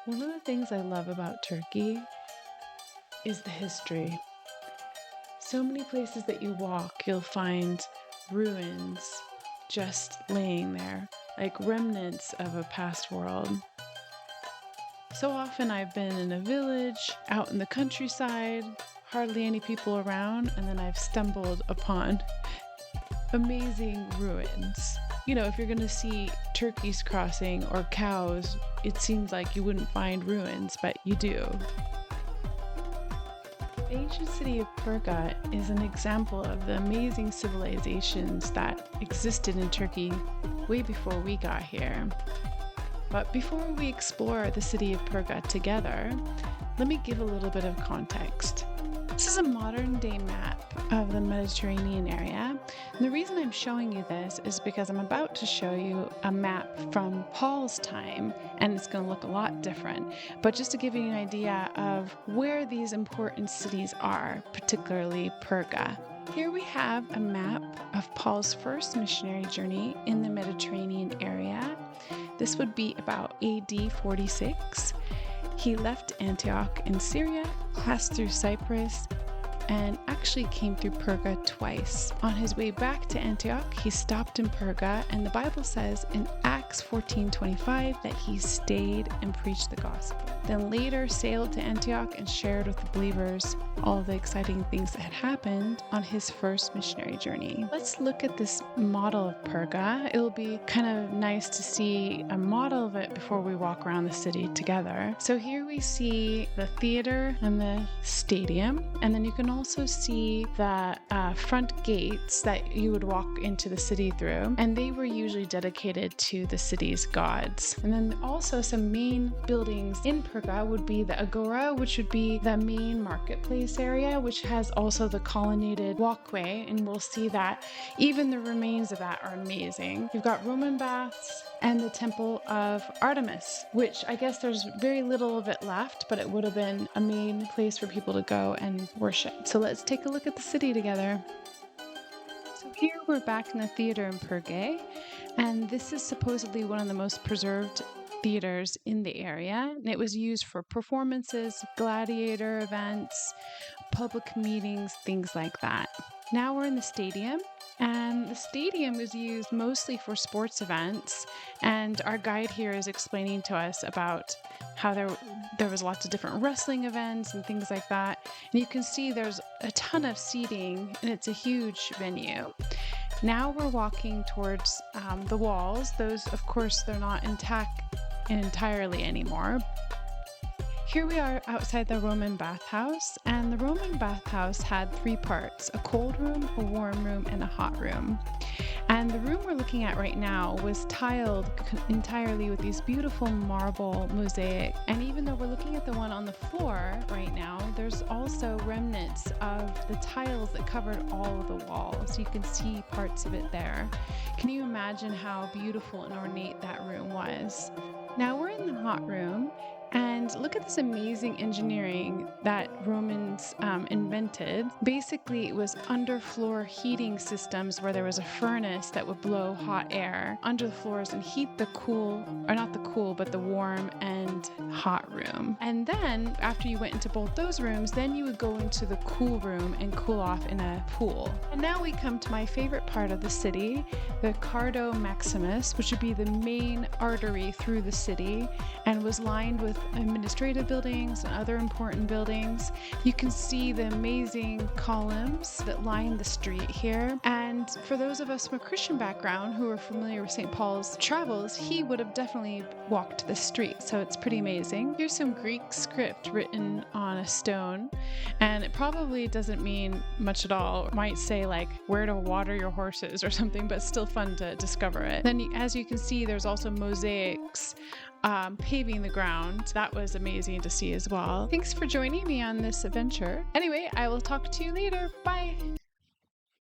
One of the things I love about Turkey is the history. So many places that you walk, you'll find ruins just laying there, like remnants of a past world. So often I've been in a village, out in the countryside, hardly any people around, and then I've stumbled upon amazing ruins. You know, if you're going to see turkeys crossing or cows, it seems like you wouldn't find ruins, but you do. The ancient city of Perga is an example of the amazing civilizations that existed in Turkey way before we got here. But before we explore the city of Perga together, let me give a little bit of context. This is a modern day map of the Mediterranean area. And the reason I'm showing you this is because I'm about to show you a map from Paul's time, and it's going to look a lot different. But just to give you an idea of where these important cities are, particularly Perga. Here we have a map of Paul's first missionary journey in the Mediterranean area. This would be about AD 46. He left Antioch in Syria, passed through Cyprus, and actually came through Perga twice. On his way back to Antioch, he stopped in Perga, and the Bible says in Acts 14:25 that he stayed and preached the gospel. Then later sailed to Antioch and shared with the believers all the exciting things that had happened on his first missionary journey. Let's look at this model of Perga. It'll be kind of nice to see a model of it before we walk around the city together. So here we see the theater and the stadium, and then you can also see the front gates that you would walk into the city through, and they were usually dedicated to the city's gods. And then also some main buildings in Perga would be the Agora, which would be the main marketplace area, which has also the colonnaded walkway, and we'll see that even the remains of that are amazing. You've got Roman baths and the Temple of Artemis, which I guess there's very little of it left, but it would have been a main place for people to go and worship. So let's take a look at the city together. So here we're back in the theater in Perge, and this is supposedly one of the most preserved theaters in the area, and it was used for performances, gladiator events, public meetings, things like that. Now we're in the stadium, and the stadium was used mostly for sports events, and our guide here is explaining to us about how there was lots of different wrestling events and things like that. And you can see there's a ton of seating, and it's a huge venue. Now we're walking towards the walls. Those, of course, they're not intact entirely anymore. Here we are outside the Roman bathhouse, and the Roman bathhouse had three parts: a cold room, a warm room, and a hot room. And the room we're looking at right now was tiled entirely with these beautiful marble mosaic. And even though we're looking at the one on the floor right now, there's also remnants of the tiles that covered all of the walls. You can see parts of it there. Can you imagine how beautiful and ornate that room was? Now we're in the hot room, and look at this amazing engineering that Romans invented. Basically, it was underfloor heating systems where there was a furnace that would blow hot air under the floors and heat the the warm and hot room. And then after you went into both those rooms, then you would go into the cool room and cool off in a pool. And now we come to my favorite part of the city, the Cardo Maximus, which would be the main artery through the city and was lined with administrative buildings and other important buildings. You can see the amazing columns that line the street here. And for those of us from a Christian background who are familiar with St. Paul's travels, he would have definitely walked the street. So it's pretty amazing. Here's some Greek script written on a stone, and it probably doesn't mean much at all. It might say like where to water your horses or something, but still fun to discover it. Then as you can see, there's also mosaics paving the ground. That was amazing to see as well. Thanks for joining me on this adventure. Anyway, I will talk to you later. Bye.